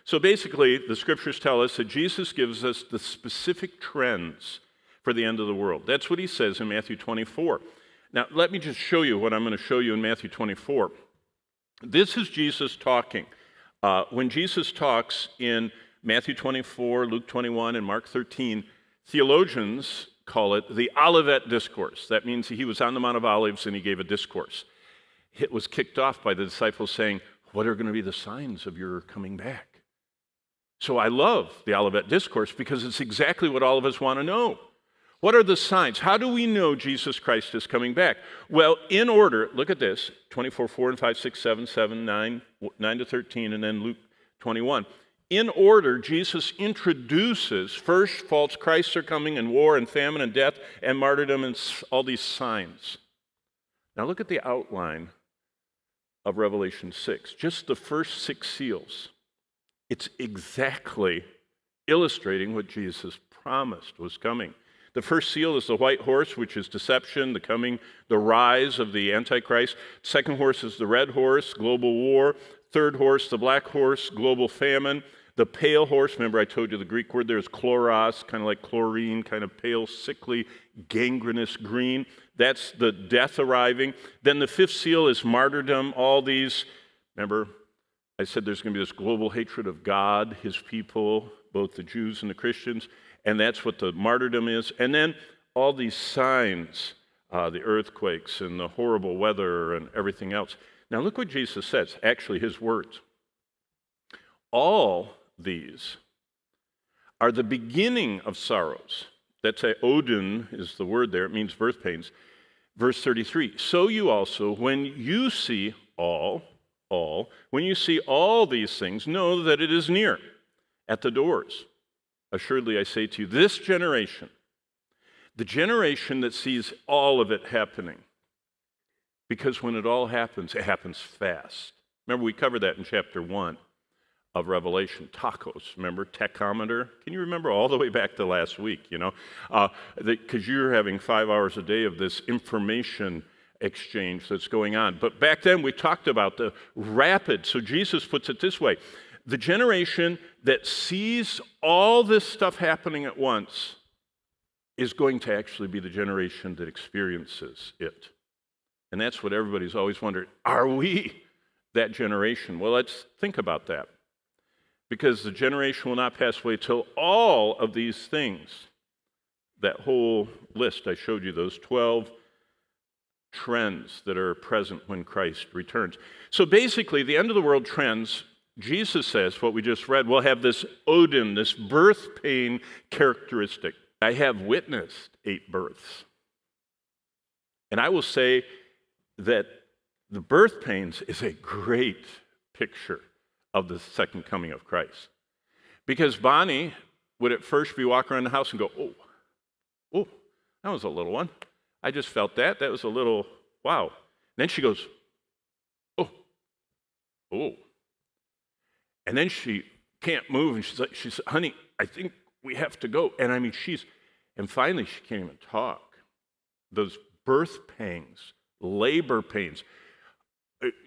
So basically, the scriptures tell us that Jesus gives us the specific trends for the end of the world. That's what he says in Matthew 24. Now, let me just show you what I'm going to show you in Matthew 24. This is Jesus talking. When Jesus talks in Matthew 24, Luke 21, and Mark 13, theologians call it the Olivet discourse. That means he was on the Mount of Olives and he gave a discourse. It was kicked off by the disciples saying, what are going to be the signs of your coming back? So I love the Olivet discourse because it's exactly what all of us want to know. What are the signs? How do we know Jesus Christ is coming back? Well, in order, look at this, 24, 4 and 5, 6, 7, 7, 9, 9 to 13, and then Luke 21. In order, Jesus introduces first false Christs are coming and war and famine and death and martyrdom and all these signs. Now look at the outline of Revelation 6, just the first 6 seals. It's exactly illustrating what Jesus promised was coming. The first seal is the white horse, which is deception, the rise of the Antichrist. Second horse is the red horse, global war. Third horse, the black horse, global famine. The pale horse, remember I told you the Greek word there is chloros, kind of like chlorine, kind of pale, sickly, gangrenous green. That's the death arriving. Then the fifth seal is martyrdom. All these, remember, I said there's going to be this global hatred of God, his people, both the Jews and the Christians, and that's what the martyrdom is. And then all these signs, the earthquakes and the horrible weather and everything else. Now look what Jesus says, actually his words. All these are the beginning of sorrows. That's Odin is the word there. It means birth pains. Verse 33, so you also, when you see when you see all these things, know that it is near, at the doors. Assuredly, I say to you, this generation, the generation that sees all of it happening, because when it all happens, it happens fast. Remember, we covered that in chapter 1 of Revelation. Tachos, remember, tachometer? Can you remember all the way back to last week, because you're having 5 hours a day of this information exchange that's going on. But back then, we talked about the rapid, so Jesus puts it this way, the generation that sees all this stuff happening at once is going to actually be the generation that experiences it. And that's what everybody's always wondered, are we that generation? Well, let's think about that. Because the generation will not pass away till all of these things, that whole list I showed you, those 12 trends that are present when Christ returns. So basically, the end of the world trends, Jesus says, what we just read, will have this Odin, this birth pain characteristic. I have witnessed 8 births. And I will say that the birth pains is a great picture of the second coming of Christ. Because Bonnie would at first be walking around the house and go, oh, that was a little one. I just felt that. That was a little, wow. And then she goes, oh. And then she can't move, and she's honey, I think we have to go. And I mean, and finally she can't even talk. Those birth pangs, labor pains.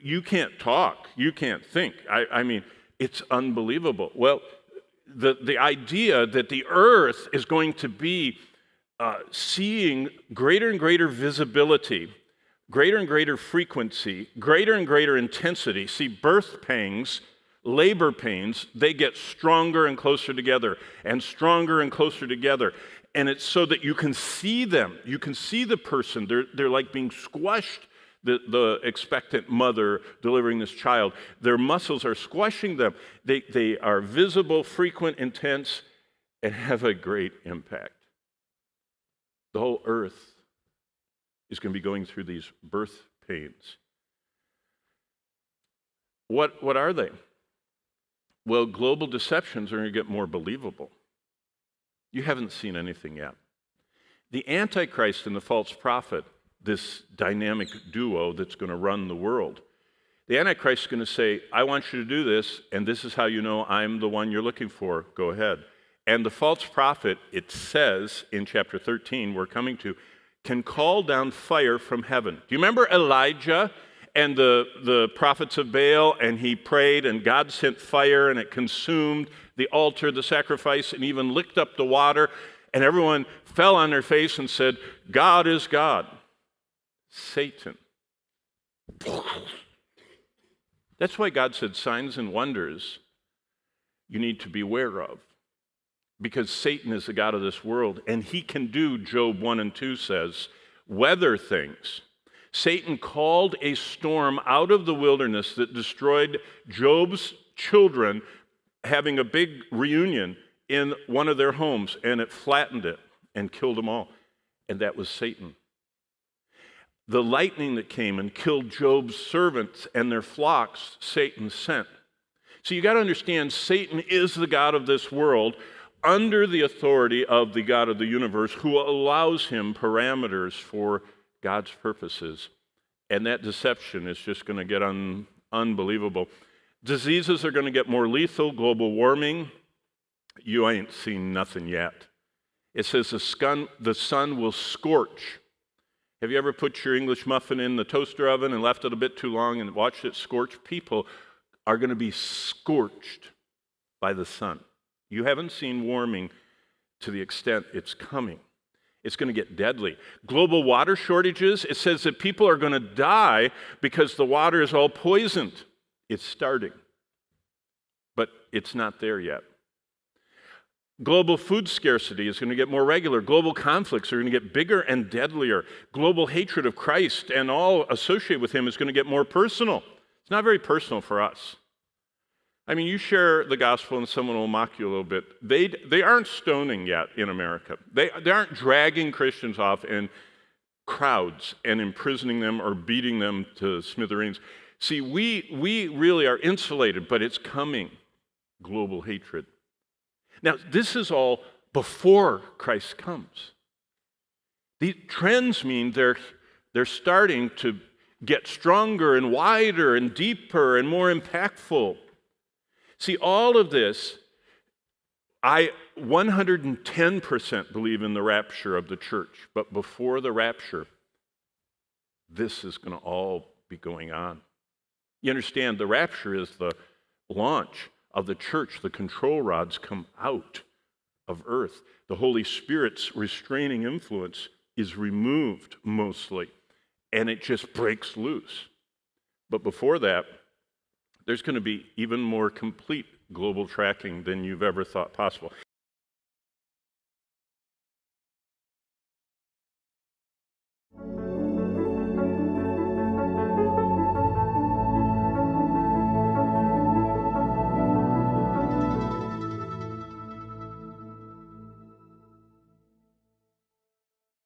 You can't talk. You can't think. I mean, it's unbelievable. Well, the idea that the earth is going to be seeing greater and greater visibility, greater and greater frequency, greater and greater intensity. See, birth pangs, labor pains, they get stronger and closer together and stronger and closer together. And it's so that you can see them. You can see the person. They're like being squashed, the expectant mother delivering this child. Their muscles are squashing them. They are visible, frequent, intense, and have a great impact. The whole earth is going to be going through these birth pains. What are they? Well, global deceptions are going to get more believable. You haven't seen anything yet. The Antichrist and the false prophet, this dynamic duo that's going to run the world, the Antichrist is going to say, I want you to do this, and this is how you know I'm the one you're looking for. Go ahead. And the false prophet, it says in chapter 13, we're coming to, can call down fire from heaven. Do you remember Elijah and the prophets of Baal, and he prayed, and God sent fire, and it consumed the altar, the sacrifice, and even licked up the water, and everyone fell on their face and said, God is God. Satan. That's why God said signs and wonders you need to beware of, because Satan is the god of this world, and he can do, Job 1 and 2 says, weather things. Satan called a storm out of the wilderness that destroyed Job's children having a big reunion in one of their homes, and it flattened it and killed them all. And that was Satan. The lightning that came and killed Job's servants and their flocks, Satan sent. So you got to understand, Satan is the god of this world under the authority of the God of the universe, who allows him parameters for God's purposes. And that deception is just going to get unbelievable. Diseases are going to get more lethal. Global warming, you ain't seen nothing yet. It says the sun will scorch. Have you ever put your English muffin in the toaster oven and left it a bit too long and watched it scorch? People are going to be scorched by the sun. You haven't seen warming to the extent it's coming. It's going to get deadly. Global water shortages, it says that people are going to die because the water is all poisoned. It's starting, but it's not there yet. Global food scarcity is going to get more regular. Global conflicts are going to get bigger and deadlier. Global hatred of Christ and all associated with him is going to get more personal. It's not very personal for us. I mean, you share the gospel and someone will mock you a little bit. They aren't stoning yet in America. They aren't dragging Christians off in crowds and imprisoning them or beating them to smithereens. See, we really are insulated, but it's coming, global hatred. Now, this is all before Christ comes. These trends mean they're starting to get stronger and wider and deeper and more impactful. See, all of this, I 110% believe in the rapture of the church. But before the rapture, this is going to all be going on. You understand, the rapture is the launch of the church. The control rods come out of earth. The Holy Spirit's restraining influence is removed mostly, and it just breaks loose. But before that, there's going to be even more complete global tracking than you've ever thought possible.